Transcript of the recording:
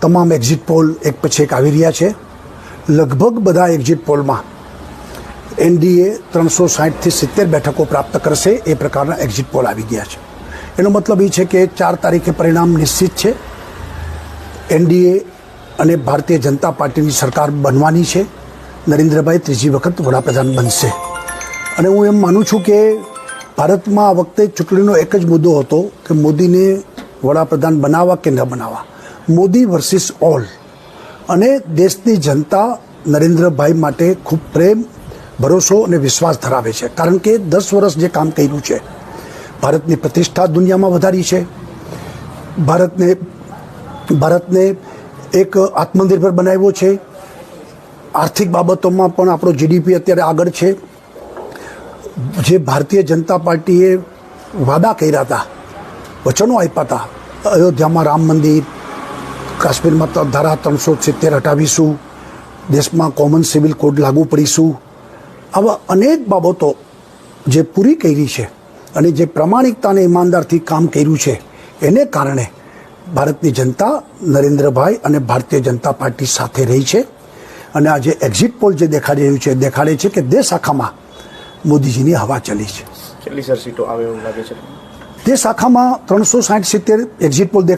તમામ exit poll એક પછી એક આવી રહ્યા છે. લગભગ બધા એક્ઝિટ પોલમાં એનડીએ 360થી 70 બેઠકો પ્રાપ્ત કરશે એ પ્રકારના એક્ઝિટ પોલ આવી ગયા છે. એનો મતલબ એ છે કે 4 તારીખે પરિણામ નિશ્ચિત છે. એનડીએ અને ભારતીય જનતા પાર્ટીની સરકાર બનવાની છે. નરેન્દ્રભાઈ ત્રીજી વખત વડાપ્રધાન બનશે. અને હું એમ માનું છું કે ભારતમાં આ વખતે ચૂંટણીનો એક જ મુદ્દો હતો કે મોદીને વડાપ્રધાન બનાવવા કે ન બનાવવા. Modi versus all. અને દેશની જનતા નરેન્દ્રભાઈ માટે ખૂબ પ્રેમ, ભરોસો અને વિશ્વાસ ધરાવે છે. કારણ કે 10 વર્ષ જે કામ કર્યું છે, ભારતની પ્રતિષ્ઠા દુનિયામાં વધારી છે, ભારતને એક આત્મનિર્ભર બનાવ્યો છે. આર્થિક બાબતોમાં પણ આપણો જીડીપી અત્યારે આગળ છે. જે ભારતીય જનતા પાર્ટીએ વાદા કર્યા હતા, વચનો આપ્યા હતા, અયોધ્યામાં રામ મંદિર, કાશ્મીરમાં ધારા 370 હટાવીશું, દેશમાં કોમન સિવિલ કોડ લાગુ પડીશું, આવા અનેક બાબતો જે પૂરી કરી છે અને જે પ્રામાણિકતા અને ઈમાનદારથી કામ કર્યું છે, એને કારણે ભારતની જનતા નરેન્દ્રભાઈ અને ભારતીય જનતા પાર્ટી સાથે રહી છે. અને આ જે એક્ઝિટ પોલ જે દેખાડી રહ્યું છે, દેખાડે છે કે દેશ આખામાં મોદીજીની હવા ચલી છે. કેટલી સર સીટો આવે એવું લાગે છે? દેશ આખામાં 360-70 એક્ઝિટ પોલ દેખાડે